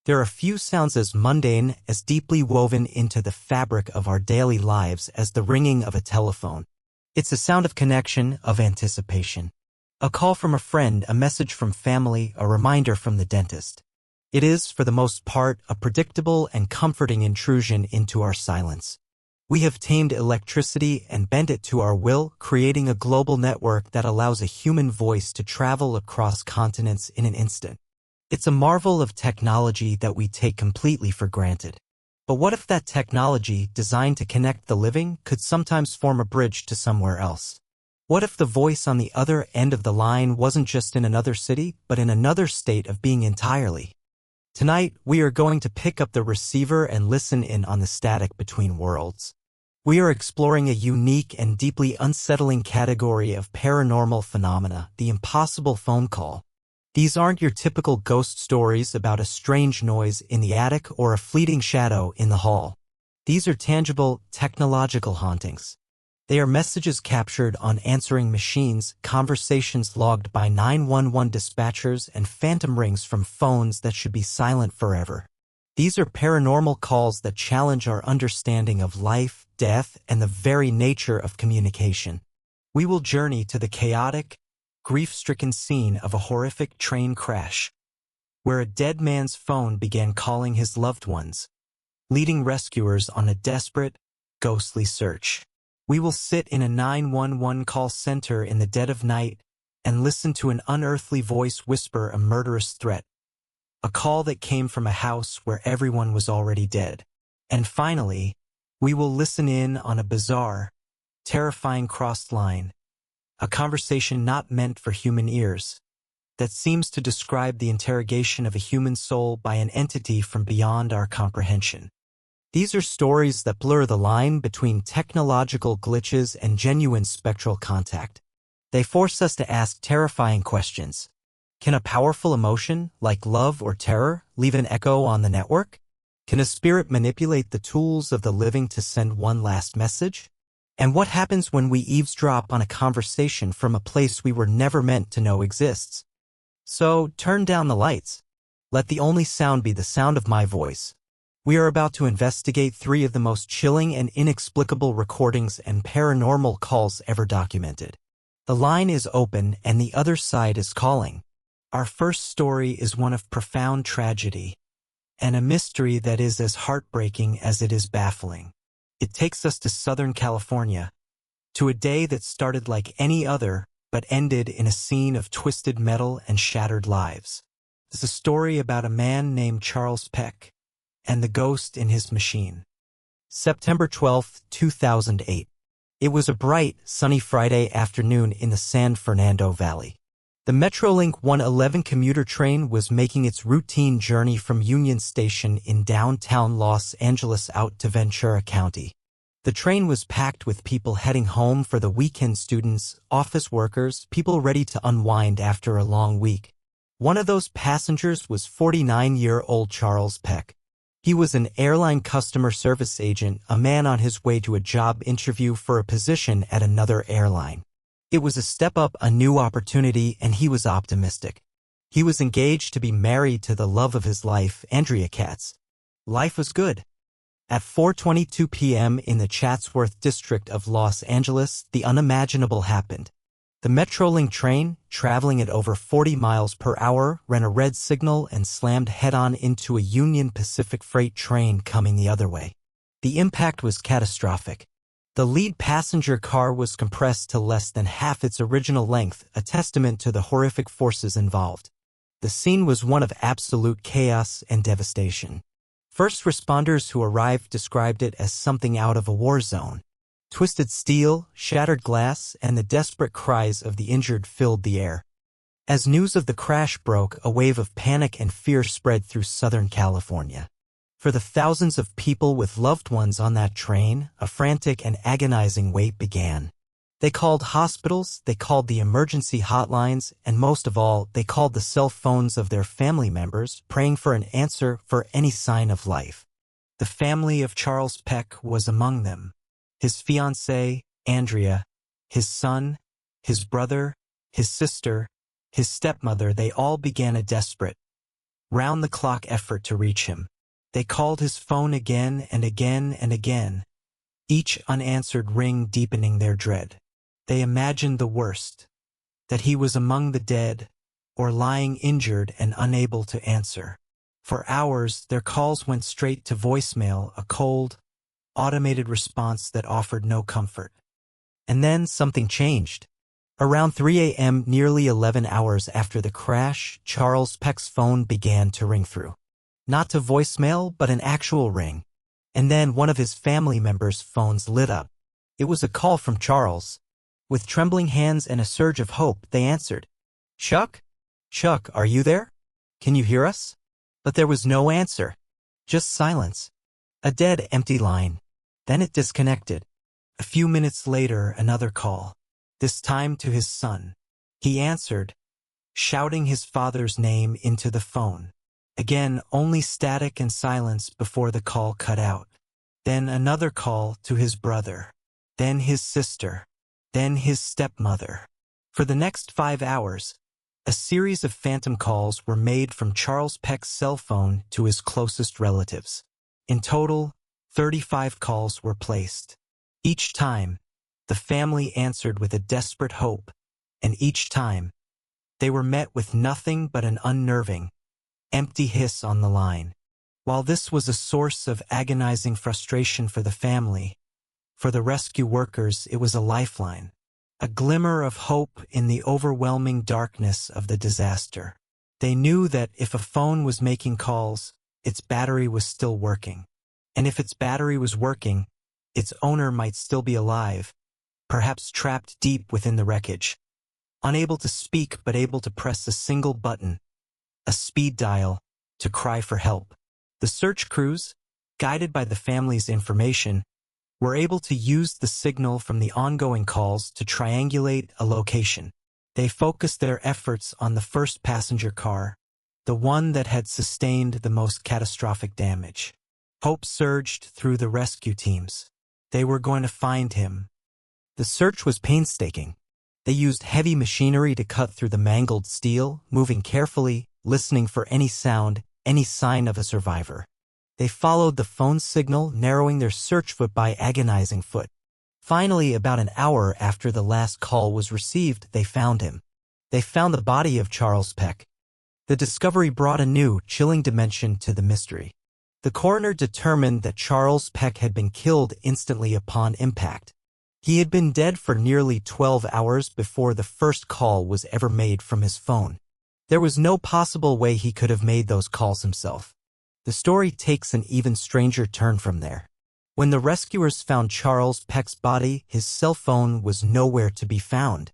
There are few sounds as mundane, as deeply woven into the fabric of our daily lives as the ringing of a telephone. It's a sound of connection, of anticipation. A call from a friend, a message from family, a reminder from the dentist. It is, for the most part, a predictable and comforting intrusion into our silence. We have tamed electricity and bent it to our will, creating a global network that allows a human voice to travel across continents in an instant. It's a marvel of technology that we take completely for granted. But what if that technology, designed to connect the living, could sometimes form a bridge to somewhere else? What if the voice on the other end of the line wasn't just in another city, but in another state of being entirely? Tonight, we are going to pick up the receiver and listen in on the static between worlds. We are exploring a unique and deeply unsettling category of paranormal phenomena, the impossible phone call. These aren't your typical ghost stories about a strange noise in the attic or a fleeting shadow in the hall. These are tangible, technological hauntings. They are messages captured on answering machines, conversations logged by 911 dispatchers, and phantom rings from phones that should be silent forever. These are paranormal calls that challenge our understanding of life, death, and the very nature of communication. We will journey to the chaotic, grief-stricken scene of a horrific train crash, where a dead man's phone began calling his loved ones, leading rescuers on a desperate, ghostly search. We will sit in a 911 call center in the dead of night and listen to an unearthly voice whisper a murderous threat, a call that came from a house where everyone was already dead. And finally, we will listen in on a bizarre, terrifying crossed line, a conversation not meant for human ears, that seems to describe the interrogation of a human soul by an entity from beyond our comprehension. These are stories that blur the line between technological glitches and genuine spectral contact. They force us to ask terrifying questions. Can a powerful emotion, like love or terror, leave an echo on the network? Can a spirit manipulate the tools of the living to send one last message? And what happens when we eavesdrop on a conversation from a place we were never meant to know exists? So, turn down the lights. Let the only sound be the sound of my voice. We are about to investigate 3 of the most chilling and inexplicable recordings and paranormal calls ever documented. The line is open and the other side is calling. Our first story is one of profound tragedy, and a mystery that is as heartbreaking as it is baffling. It takes us to Southern California, to a day that started like any other, but ended in a scene of twisted metal and shattered lives. It's a story about a man named Charles Peck and the ghost in his machine. September 12, 2008. It was a bright, sunny Friday afternoon in the San Fernando Valley. The Metrolink 111 commuter train was making its routine journey from Union Station in downtown Los Angeles out to Ventura County. The train was packed with people heading home for the weekend: students, office workers, people ready to unwind after a long week. One of those passengers was 49-year-old Charles Peck. He was an airline customer service agent, a man on his way to a job interview for a position at another airline. It was a step up, a new opportunity, and he was optimistic. He was engaged to be married to the love of his life, Andrea Katz. Life was good. At 4:22 p.m. in the Chatsworth district of Los Angeles, the unimaginable happened. The Metrolink train, traveling at over 40 miles per hour, ran a red signal and slammed head-on into a Union Pacific freight train coming the other way. The impact was catastrophic. The lead passenger car was compressed to less than half its original length, a testament to the horrific forces involved. The scene was one of absolute chaos and devastation. First responders who arrived described it as something out of a war zone. Twisted steel, shattered glass, and the desperate cries of the injured filled the air. As news of the crash broke, a wave of panic and fear spread through Southern California. For the thousands of people with loved ones on that train, a frantic and agonizing wait began. They called hospitals, they called the emergency hotlines, and most of all, they called the cell phones of their family members, praying for an answer, for any sign of life. The family of Charles Peck was among them. His fiancée, Andrea, his son, his brother, his sister, his stepmother, they all began a desperate, round-the-clock effort to reach him. They called his phone again and again and again, each unanswered ring deepening their dread. They imagined the worst, that he was among the dead, or lying injured and unable to answer. For hours, their calls went straight to voicemail, a cold, automated response that offered no comfort. And then something changed. Around 3 a.m., nearly 11 hours after the crash, Charles Peck's phone began to ring through. Not to voicemail, but an actual ring. And then one of his family members' phones lit up. It was a call from Charles. With trembling hands and a surge of hope, they answered. "Chuck? Chuck, are you there? Can you hear us?" But there was no answer. Just silence. A dead, empty line. Then it disconnected. A few minutes later, another call. This time to his son. He answered, shouting his father's name into the phone. Again, only static and silence before the call cut out. Then another call to his brother. Then his sister. Then his stepmother. For the next 5 hours, a series of phantom calls were made from Charles Peck's cell phone to his closest relatives. In total, 35 calls were placed. Each time, the family answered with a desperate hope, and each time, they were met with nothing but an unnerving, empty hiss on the line. While this was a source of agonizing frustration for the family, for the rescue workers it was a lifeline, a glimmer of hope in the overwhelming darkness of the disaster. They knew that if a phone was making calls, its battery was still working. And if its battery was working, its owner might still be alive, perhaps trapped deep within the wreckage, unable to speak but able to press a single button, a speed dial, to cry for help. The search crews, guided by the family's information, were able to use the signal from the ongoing calls to triangulate a location. They focused their efforts on the first passenger car, the one that had sustained the most catastrophic damage. Hope surged through the rescue teams. They were going to find him. The search was painstaking. They used heavy machinery to cut through the mangled steel, moving carefully, listening for any sound, any sign of a survivor. They followed the phone signal, narrowing their search foot by agonizing foot. Finally, about an hour after the last call was received, they found him. They found the body of Charles Peck. The discovery brought a new, chilling dimension to the mystery. The coroner determined that Charles Peck had been killed instantly upon impact. He had been dead for nearly 12 hours before the first call was ever made from his phone. There was no possible way he could have made those calls himself. The story takes an even stranger turn from there. When the rescuers found Charles Peck's body, his cell phone was nowhere to be found.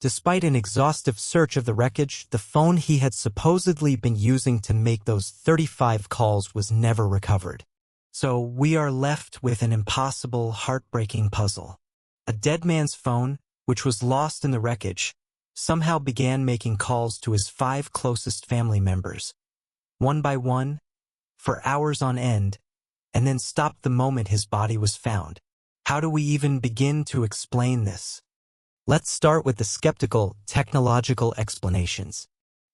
Despite an exhaustive search of the wreckage, the phone he had supposedly been using to make those 35 calls was never recovered. So we are left with an impossible, heartbreaking puzzle. A dead man's phone, which was lost in the wreckage, somehow began making calls to his 5 closest family members, one by one, for hours on end, and then stopped the moment his body was found. How do we even begin to explain this? Let's start with the skeptical, technological explanations.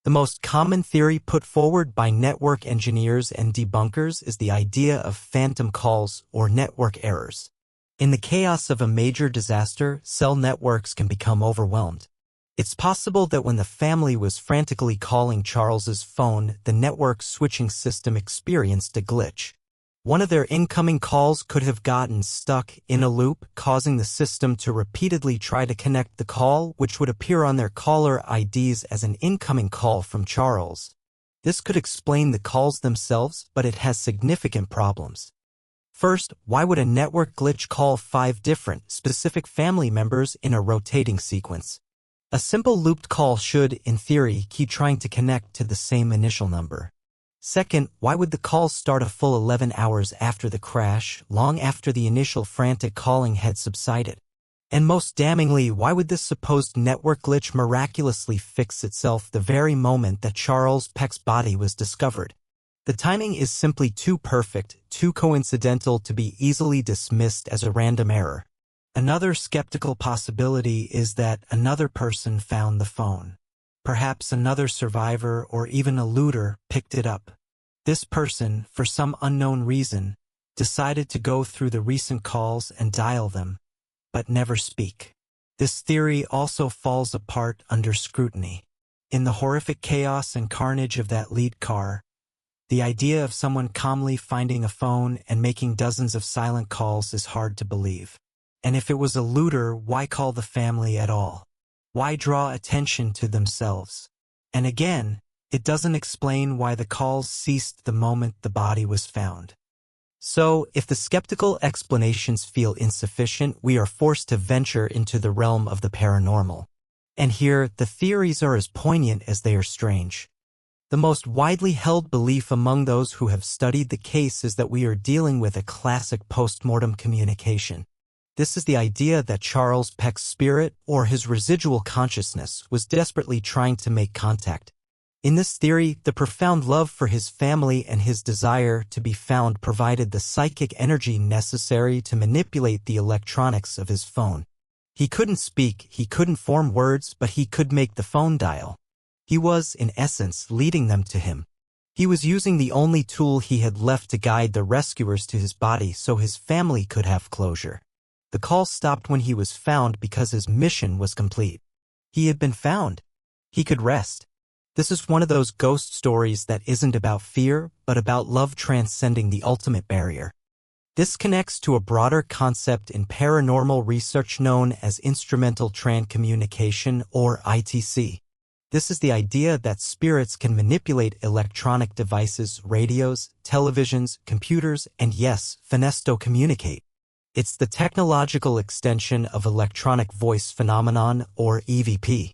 The most common theory put forward by network engineers and debunkers is the idea of phantom calls or network errors. In the chaos of a major disaster, cell networks can become overwhelmed. It's possible that when the family was frantically calling Charles's phone, the network switching system experienced a glitch. One of their incoming calls could have gotten stuck in a loop, causing the system to repeatedly try to connect the call, which would appear on their caller IDs as an incoming call from Charles. This could explain the calls themselves, but it has significant problems. First, why would a network glitch call 5 different, specific family members in a rotating sequence? A simple looped call should, in theory, keep trying to connect to the same initial number. Second, why would the call start a full 11 hours after the crash, long after the initial frantic calling had subsided? And most damningly, why would this supposed network glitch miraculously fix itself the very moment that Charles Peck's body was discovered? The timing is simply too perfect, too coincidental to be easily dismissed as a random error. Another skeptical possibility is that another person found the phone. Perhaps another survivor or even a looter picked it up. This person, for some unknown reason, decided to go through the recent calls and dial them, but never speak. This theory also falls apart under scrutiny. In the horrific chaos and carnage of that lead car, the idea of someone calmly finding a phone and making dozens of silent calls is hard to believe. And if it was a looter, why call the family at all? Why draw attention to themselves? And again, it doesn't explain why the calls ceased the moment the body was found. So, if the skeptical explanations feel insufficient, we are forced to venture into the realm of the paranormal. And here, the theories are as poignant as they are strange. The most widely held belief among those who have studied the case is that we are dealing with a classic post-mortem communication. This is the idea that Charles Peck's spirit, or his residual consciousness, was desperately trying to make contact. In this theory, the profound love for his family and his desire to be found provided the psychic energy necessary to manipulate the electronics of his phone. He couldn't speak, he couldn't form words, but he could make the phone dial. He was, in essence, leading them to him. He was using the only tool he had left to guide the rescuers to his body so his family could have closure. The call stopped when he was found because his mission was complete. He had been found. He could rest. This is one of those ghost stories that isn't about fear, but about love transcending the ultimate barrier. This connects to a broader concept in paranormal research known as instrumental transcommunication, or ITC. This is the idea that spirits can manipulate electronic devices, radios, televisions, computers, and yes, phonesto-communicate. It's the technological extension of electronic voice phenomenon, or EVP.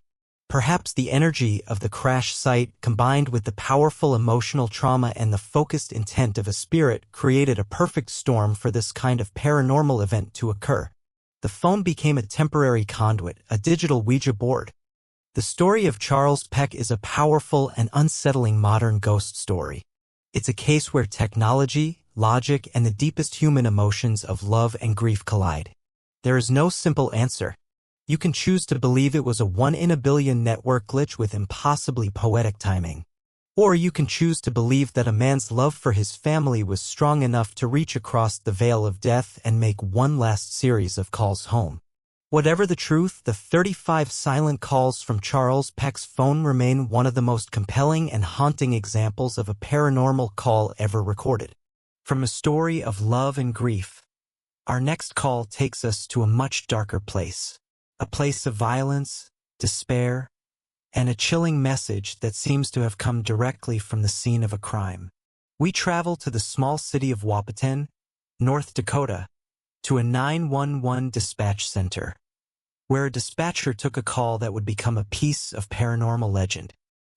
Perhaps the energy of the crash site combined with the powerful emotional trauma and the focused intent of a spirit created a perfect storm for this kind of paranormal event to occur. The phone became a temporary conduit, a digital Ouija board. The story of Charles Peck is a powerful and unsettling modern ghost story. It's a case where technology, logic, and the deepest human emotions of love and grief collide. There is no simple answer. You can choose to believe it was a 1 in a billion network glitch with impossibly poetic timing. Or you can choose to believe that a man's love for his family was strong enough to reach across the veil of death and make one last series of calls home. Whatever the truth, the 35 silent calls from Charles Peck's phone remain one of the most compelling and haunting examples of a paranormal call ever recorded. From a story of love and grief, our next call takes us to a much darker place. A place of violence, despair, and a chilling message that seems to have come directly from the scene of a crime. We travel to the small city of Wahpeton, North Dakota, to a 911 dispatch center, where a dispatcher took a call that would become a piece of paranormal legend.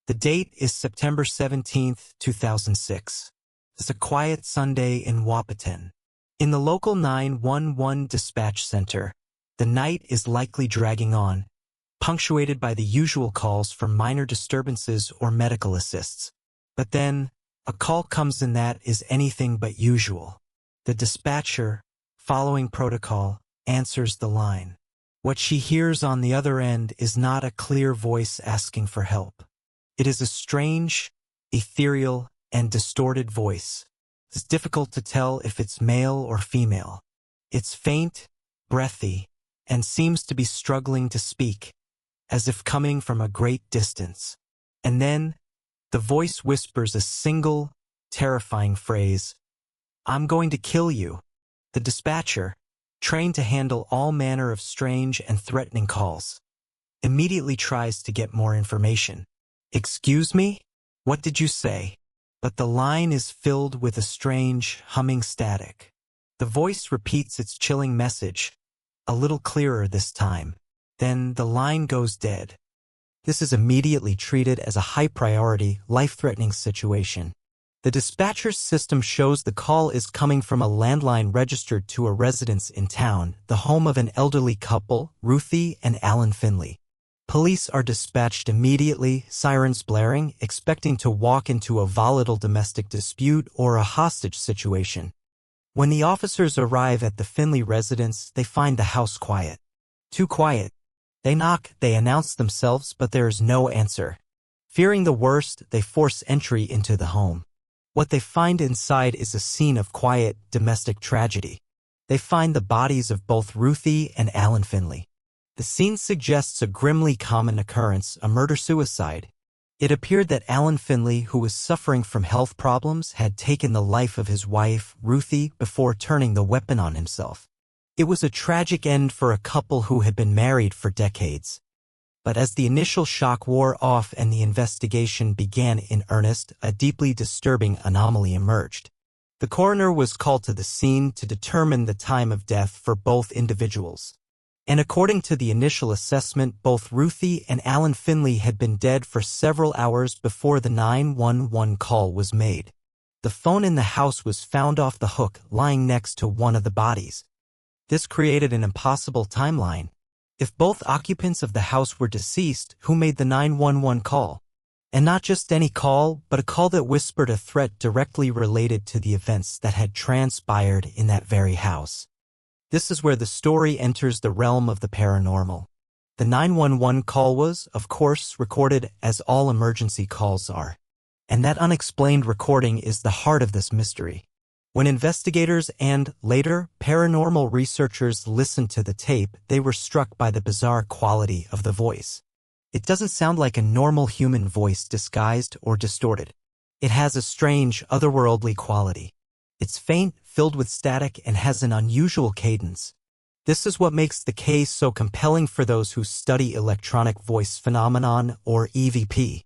The date is September 17, 2006. It's a quiet Sunday in Wahpeton. In the local 911 dispatch center, the night is likely dragging on, punctuated by the usual calls for minor disturbances or medical assists. But then, a call comes in that is anything but usual. The dispatcher, following protocol, answers the line. What she hears on the other end is not a clear voice asking for help. It is a strange, ethereal, and distorted voice. It's difficult to tell if it's male or female. It's faint, breathy, and seems to be struggling to speak, as if coming from a great distance. And then, the voice whispers a single, terrifying phrase, "I'm going to kill you." The dispatcher, trained to handle all manner of strange and threatening calls, immediately tries to get more information. "Excuse me? What did you say?" But the line is filled with a strange, humming static. The voice repeats its chilling message, a little clearer this time. Then the line goes dead. This is immediately treated as a high-priority, life-threatening situation. The dispatcher's system shows the call is coming from a landline registered to a residence in town, the home of an elderly couple, Ruthie and Alan Finley. Police are dispatched immediately, sirens blaring, expecting to walk into a volatile domestic dispute or a hostage situation. When the officers arrive at the Finley residence, they find the house quiet. Too quiet. They knock, they announce themselves, but there is no answer. Fearing the worst, they force entry into the home. What they find inside is a scene of quiet, domestic tragedy. They find the bodies of both Ruthie and Alan Finley. The scene suggests a grimly common occurrence, a murder-suicide. It appeared that Alan Finley, who was suffering from health problems, had taken the life of his wife, Ruthie, before turning the weapon on himself. It was a tragic end for a couple who had been married for decades. But as the initial shock wore off and the investigation began in earnest, a deeply disturbing anomaly emerged. The coroner was called to the scene to determine the time of death for both individuals. And according to the initial assessment, both Ruthie and Alan Finley had been dead for several hours before the 911 call was made. The phone in the house was found off the hook, lying next to one of the bodies. This created an impossible timeline. If both occupants of the house were deceased, who made the 911 call? And not just any call, but a call that whispered a threat directly related to the events that had transpired in that very house. This is where the story enters the realm of the paranormal. The 911 call was, of course, recorded as all emergency calls are. And that unexplained recording is the heart of this mystery. When investigators and, later, paranormal researchers listened to the tape, they were struck by the bizarre quality of the voice. It doesn't sound like a normal human voice disguised or distorted. It has a strange, otherworldly quality. It's faint, filled with static, and has an unusual cadence. This is what makes the case so compelling for those who study electronic voice phenomenon, or EVP.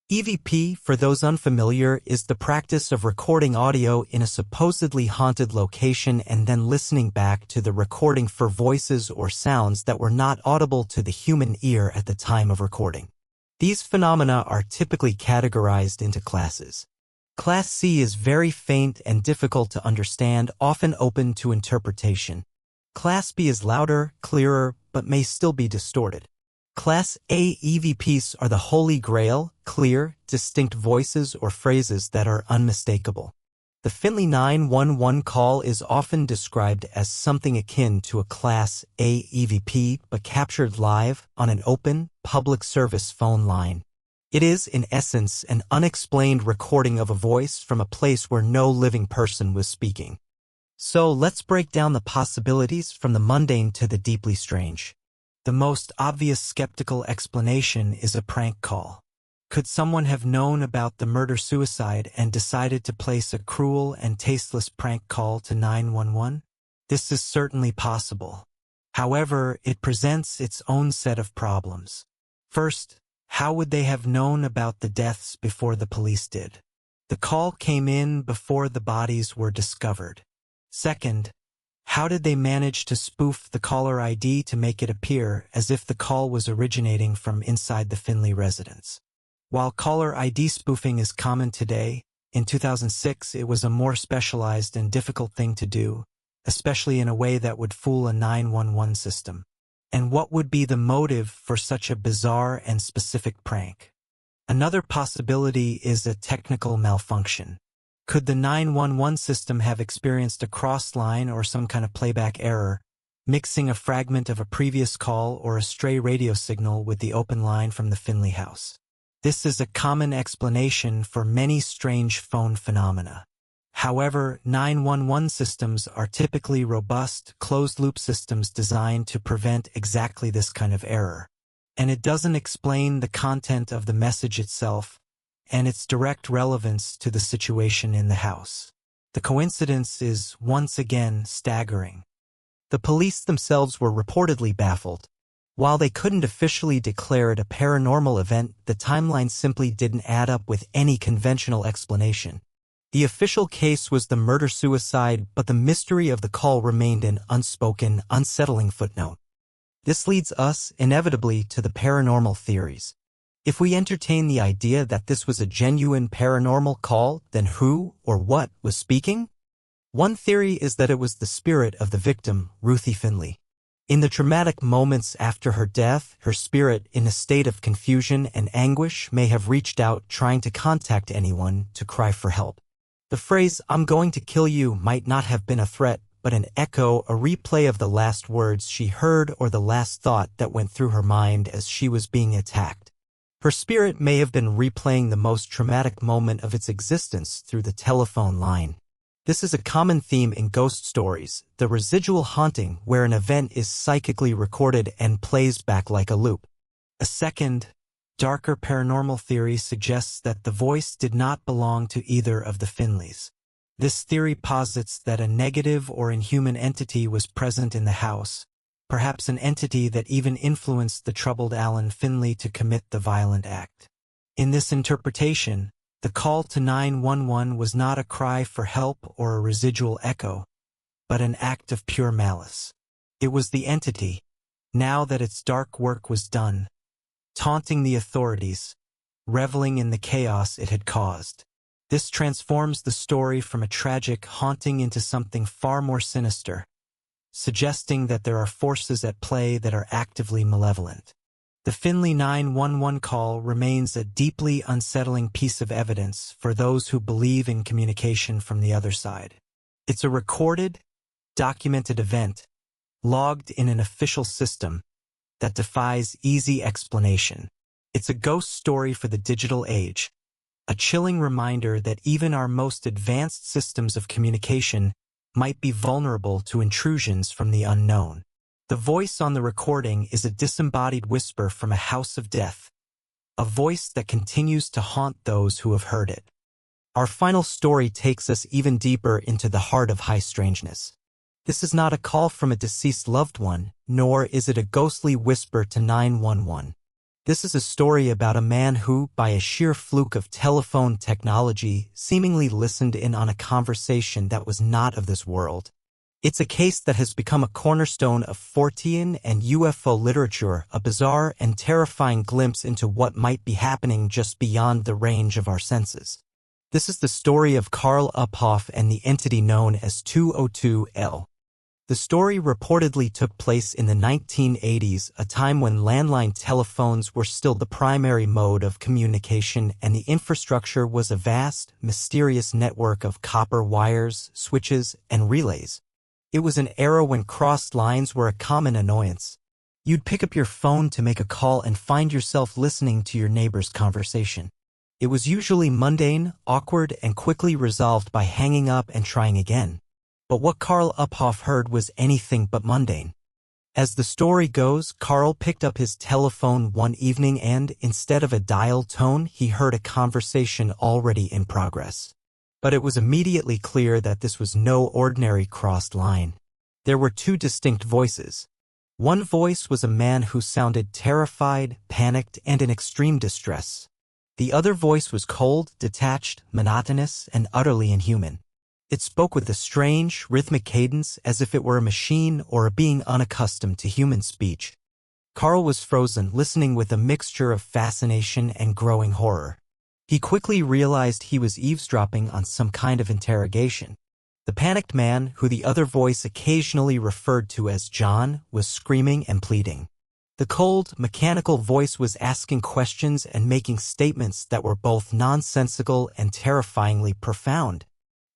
EVP, for those unfamiliar, is the practice of recording audio in a supposedly haunted location and then listening back to the recording for voices or sounds that were not audible to the human ear at the time of recording. These phenomena are typically categorized into classes. Class C is very faint and difficult to understand, often open to interpretation. Class B is louder, clearer, but may still be distorted. Class A EVPs are the holy grail, clear, distinct voices or phrases that are unmistakable. The Finley 911 call is often described as something akin to a Class A EVP, but captured live on an open, public service phone line. It is, in essence, an unexplained recording of a voice from a place where no living person was speaking. So let's break down the possibilities from the mundane to the deeply strange. The most obvious skeptical explanation is a prank call. Could someone have known about the murder-suicide and decided to place a cruel and tasteless prank call to 911? This is certainly possible. However, it presents its own set of problems. First, how would they have known about the deaths before the police did? The call came in before the bodies were discovered. Second, how did they manage to spoof the caller ID to make it appear as if the call was originating from inside the Finley residence? While caller ID spoofing is common today, in 2006 it was a more specialized and difficult thing to do, especially in a way that would fool a 911 system. And what would be the motive for such a bizarre and specific prank? Another possibility is a technical malfunction. Could the 911 system have experienced a cross line or some kind of playback error, mixing a fragment of a previous call or a stray radio signal with the open line from the Finley house? This is a common explanation for many strange phone phenomena. However, 911 systems are typically robust, closed-loop systems designed to prevent exactly this kind of error. And it doesn't explain the content of the message itself and its direct relevance to the situation in the house. The coincidence is, once again, staggering. The police themselves were reportedly baffled. While they couldn't officially declare it a paranormal event, the timeline simply didn't add up with any conventional explanation. The official case was the murder-suicide, but the mystery of the call remained an unspoken, unsettling footnote. This leads us, inevitably, to the paranormal theories. If we entertain the idea that this was a genuine paranormal call, then who or what was speaking? One theory is that it was the spirit of the victim, Ruthie Finley. In the traumatic moments after her death, her spirit, in a state of confusion and anguish, may have reached out trying to contact anyone to cry for help. The phrase, "I'm going to kill you," might not have been a threat, but an echo, a replay of the last words she heard or the last thought that went through her mind as she was being attacked. Her spirit may have been replaying the most traumatic moment of its existence through the telephone line. This is a common theme in ghost stories, the residual haunting where an event is psychically recorded and plays back like a loop. A second, darker paranormal theory suggests that the voice did not belong to either of the Finleys. This theory posits that a negative or inhuman entity was present in the house, perhaps an entity that even influenced the troubled Alan Finley to commit the violent act. In this interpretation, the call to 911 was not a cry for help or a residual echo, but an act of pure malice. It was the entity, now that its dark work was done, taunting the authorities, reveling in the chaos it had caused. This transforms the story from a tragic haunting into something far more sinister, suggesting that there are forces at play that are actively malevolent. The Finley 911 call remains a deeply unsettling piece of evidence for those who believe in communication from the other side. It's a recorded, documented event, logged in an official system, that defies easy explanation. It's a ghost story for the digital age, a chilling reminder that even our most advanced systems of communication might be vulnerable to intrusions from the unknown. The voice on the recording is a disembodied whisper from a house of death, a voice that continues to haunt those who have heard it. Our final story takes us even deeper into the heart of high strangeness. This is not a call from a deceased loved one, nor is it a ghostly whisper to 911. This is a story about a man who, by a sheer fluke of telephone technology, seemingly listened in on a conversation that was not of this world. It's a case that has become a cornerstone of Fortean and UFO literature, a bizarre and terrifying glimpse into what might be happening just beyond the range of our senses. This is the story of Karl Uphoff and the entity known as 202L. The story reportedly took place in the 1980s, a time when landline telephones were still the primary mode of communication and the infrastructure was a vast, mysterious network of copper wires, switches, and relays. It was an era when crossed lines were a common annoyance. You'd pick up your phone to make a call and find yourself listening to your neighbor's conversation. It was usually mundane, awkward, and quickly resolved by hanging up and trying again. But what Karl Uphoff heard was anything but mundane. As the story goes, Karl picked up his telephone one evening and, instead of a dial tone, he heard a conversation already in progress. But it was immediately clear that this was no ordinary crossed line. There were two distinct voices. One voice was a man who sounded terrified, panicked, and in extreme distress. The other voice was cold, detached, monotonous, and utterly inhuman. It spoke with a strange, rhythmic cadence as if it were a machine or a being unaccustomed to human speech. Karl was frozen, listening with a mixture of fascination and growing horror. He quickly realized he was eavesdropping on some kind of interrogation. The panicked man, who the other voice occasionally referred to as John, was screaming and pleading. The cold, mechanical voice was asking questions and making statements that were both nonsensical and terrifyingly profound.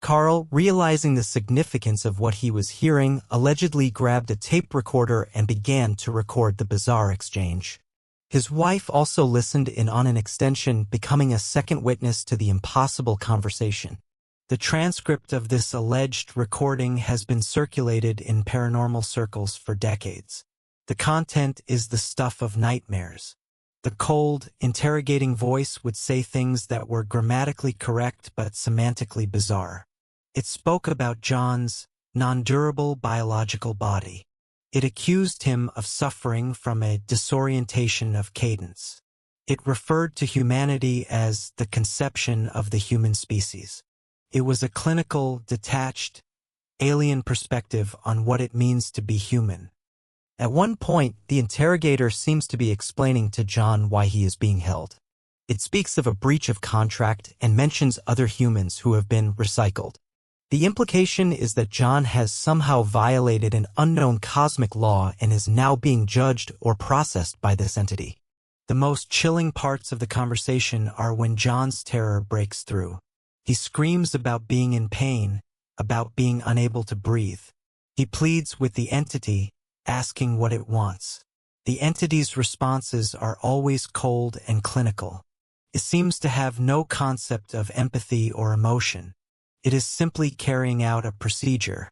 Karl, realizing the significance of what he was hearing, allegedly grabbed a tape recorder and began to record the bizarre exchange. His wife also listened in on an extension, becoming a second witness to the impossible conversation. The transcript of this alleged recording has been circulated in paranormal circles for decades. The content is the stuff of nightmares. The cold, interrogating voice would say things that were grammatically correct but semantically bizarre. It spoke about John's non-durable biological body. It accused him of suffering from a disorientation of cadence. It referred to humanity as the conception of the human species. It was a clinical, detached, alien perspective on what it means to be human. At one point, the interrogator seems to be explaining to John why he is being held. It speaks of a breach of contract and mentions other humans who have been recycled. The implication is that John has somehow violated an unknown cosmic law and is now being judged or processed by this entity. The most chilling parts of the conversation are when John's terror breaks through. He screams about being in pain, about being unable to breathe. He pleads with the entity, asking what it wants. The entity's responses are always cold and clinical. It seems to have no concept of empathy or emotion. It is simply carrying out a procedure.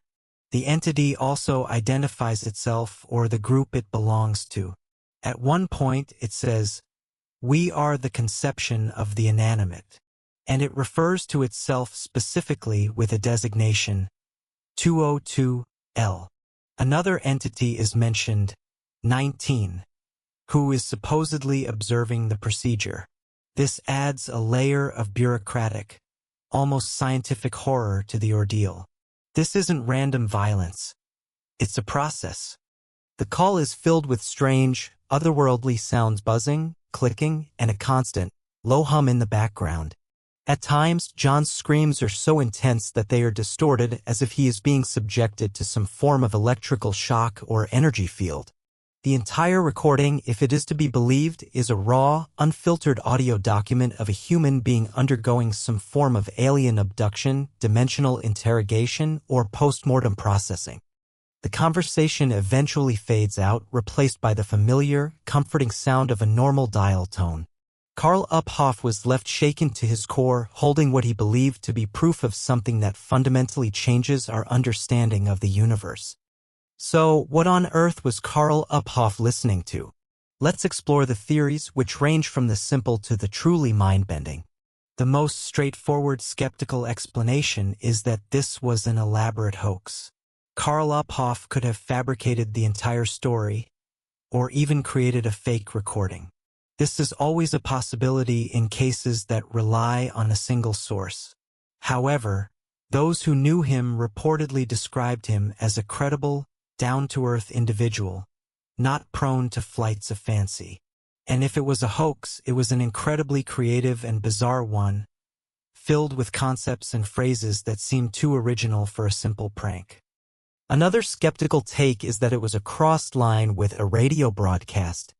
The entity also identifies itself or the group it belongs to. At one point it says, "We are the conception of the inanimate," and it refers to itself specifically with a designation, 202L. Another entity is mentioned, 19, who is supposedly observing the procedure. This adds a layer of bureaucratic, almost scientific horror to the ordeal. This isn't random violence. It's a process. The call is filled with strange, otherworldly sounds, buzzing, clicking, and a constant, low hum in the background. At times, John's screams are so intense that they are distorted, as if he is being subjected to some form of electrical shock or energy field. The entire recording, if it is to be believed, is a raw, unfiltered audio document of a human being undergoing some form of alien abduction, dimensional interrogation, or post-mortem processing. The conversation eventually fades out, replaced by the familiar, comforting sound of a normal dial tone. Karl Uphoff was left shaken to his core, holding what he believed to be proof of something that fundamentally changes our understanding of the universe. So, what on earth was Karl Uphoff listening to? Let's explore the theories, which range from the simple to the truly mind-bending. The most straightforward skeptical explanation is that this was an elaborate hoax. Karl Uphoff could have fabricated the entire story, or even created a fake recording. This is always a possibility in cases that rely on a single source. However, those who knew him reportedly described him as a credible, down-to-earth individual, not prone to flights of fancy. And if it was a hoax, it was an incredibly creative and bizarre one, filled with concepts and phrases that seemed too original for a simple prank. Another skeptical take is that it was a crossed line with a radio broadcast.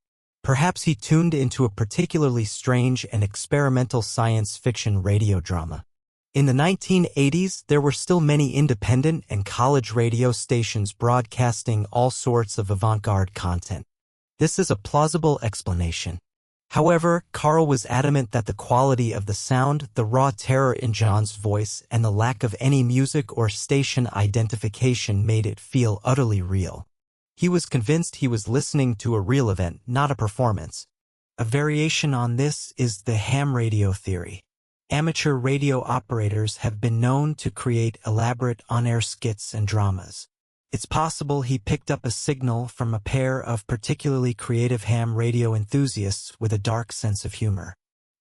Perhaps he tuned into a particularly strange and experimental science fiction radio drama. In the 1980s, there were still many independent and college radio stations broadcasting all sorts of avant-garde content. This is a plausible explanation. However, Karl was adamant that the quality of the sound, the raw terror in John's voice, and the lack of any music or station identification made it feel utterly real. He was convinced he was listening to a real event, not a performance. A variation on this is the ham radio theory. Amateur radio operators have been known to create elaborate on-air skits and dramas. It's possible he picked up a signal from a pair of particularly creative ham radio enthusiasts with a dark sense of humor.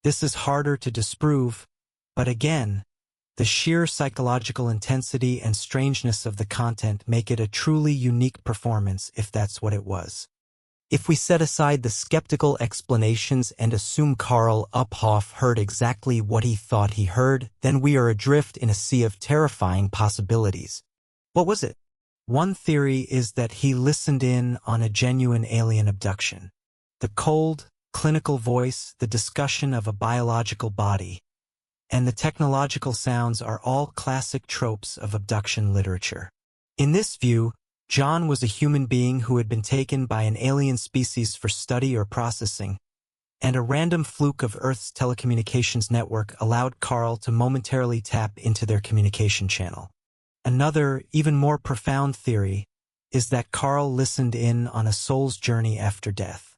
This is harder to disprove, but again, the sheer psychological intensity and strangeness of the content make it a truly unique performance if that's what it was. If we set aside the skeptical explanations and assume Karl Uphoff heard exactly what he thought he heard, then we are adrift in a sea of terrifying possibilities. What was it? One theory is that he listened in on a genuine alien abduction. The cold, clinical voice, the discussion of a biological body, and the technological sounds are all classic tropes of abduction literature. In this view, John was a human being who had been taken by an alien species for study or processing, and a random fluke of Earth's telecommunications network allowed Karl to momentarily tap into their communication channel. Another, even more profound theory is that Karl listened in on a soul's journey after death.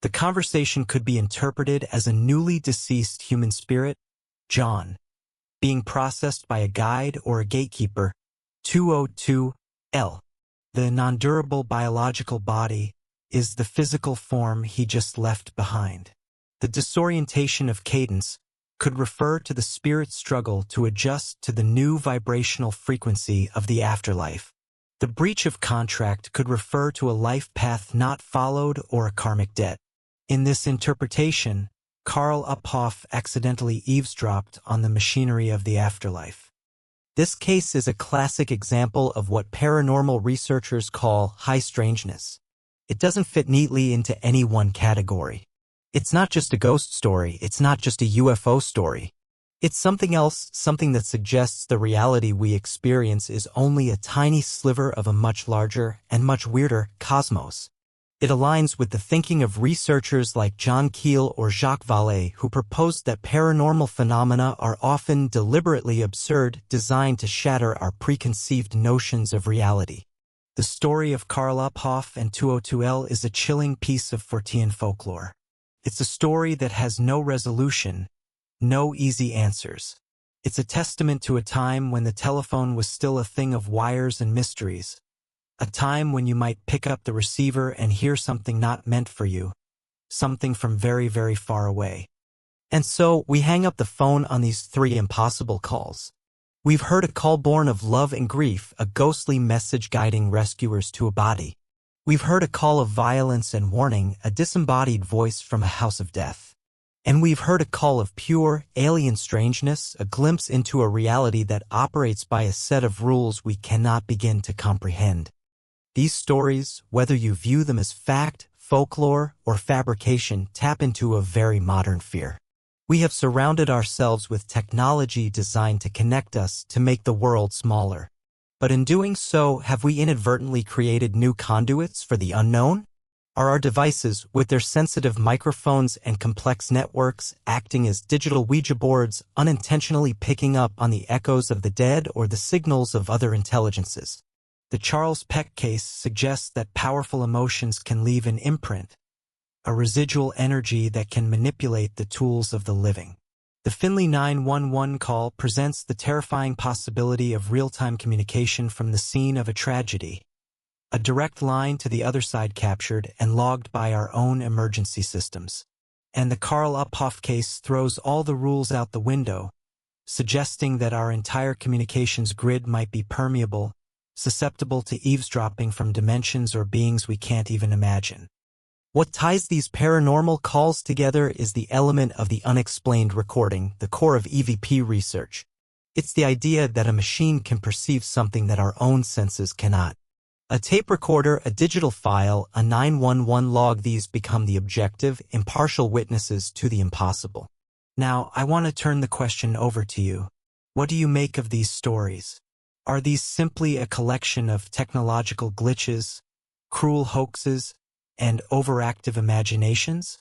The conversation could be interpreted as a newly deceased human spirit, John, being processed by a guide or a gatekeeper, 202L. The non-durable biological body is the physical form he just left behind. The disorientation of cadence could refer to the spirit's struggle to adjust to the new vibrational frequency of the afterlife. The breach of contract could refer to a life path not followed or a karmic debt. In this interpretation, Karl Uphoff accidentally eavesdropped on the machinery of the afterlife. This case is a classic example of what paranormal researchers call high strangeness. It doesn't fit neatly into any one category. It's not just a ghost story, it's not just a UFO story. It's something else, something that suggests the reality we experience is only a tiny sliver of a much larger and much weirder cosmos. It aligns with the thinking of researchers like John Keel or Jacques Vallée, who proposed that paranormal phenomena are often deliberately absurd, designed to shatter our preconceived notions of reality. The story of Karl Uphoff and 202L is a chilling piece of Fortean folklore. It's a story that has no resolution, no easy answers. It's a testament to a time when the telephone was still a thing of wires and mysteries. A time when you might pick up the receiver and hear something not meant for you, something from very, very far away. And so, we hang up the phone on these 3 impossible calls. We've heard a call born of love and grief, a ghostly message guiding rescuers to a body. We've heard a call of violence and warning, a disembodied voice from a house of death. And we've heard a call of pure, alien strangeness, a glimpse into a reality that operates by a set of rules we cannot begin to comprehend. These stories, whether you view them as fact, folklore, or fabrication, tap into a very modern fear. We have surrounded ourselves with technology designed to connect us, to make the world smaller. But in doing so, have we inadvertently created new conduits for the unknown? Are our devices, with their sensitive microphones and complex networks, acting as digital Ouija boards, unintentionally picking up on the echoes of the dead or the signals of other intelligences? The Charles Peck case suggests that powerful emotions can leave an imprint, a residual energy that can manipulate the tools of the living. The Finley 911 call presents the terrifying possibility of real-time communication from the scene of a tragedy, a direct line to the other side captured and logged by our own emergency systems. And the Karl Uphoff case throws all the rules out the window, suggesting that our entire communications grid might be permeable, susceptible to eavesdropping from dimensions or beings we can't even imagine. What ties these paranormal calls together is the element of the unexplained recording, the core of EVP research. It's the idea that a machine can perceive something that our own senses cannot. A tape recorder, a digital file, a 911 log, these become the objective, impartial witnesses to the impossible. Now, I want to turn the question over to you. What do you make of these stories? Are these simply a collection of technological glitches, cruel hoaxes, and overactive imaginations?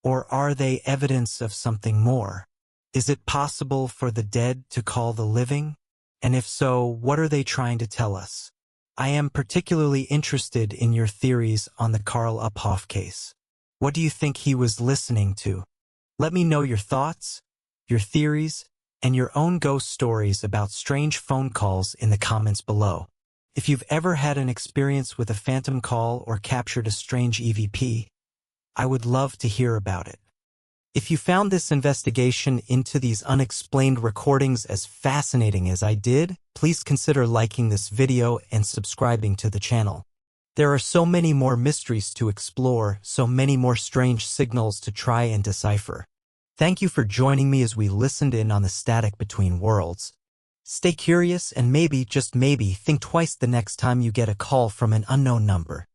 Or are they evidence of something more? Is it possible for the dead to call the living? And if so, what are they trying to tell us? I am particularly interested in your theories on the Karl Uphoff case. What do you think he was listening to? Let me know your thoughts, your theories, and your own ghost stories about strange phone calls in the comments below. If you've ever had an experience with a phantom call or captured a strange EVP, I would love to hear about it. If you found this investigation into these unexplained recordings as fascinating as I did, please consider liking this video and subscribing to the channel. There are so many more mysteries to explore, so many more strange signals to try and decipher. Thank you for joining me as we listened in on the static between worlds. Stay curious and maybe, just maybe, think twice the next time you get a call from an unknown number.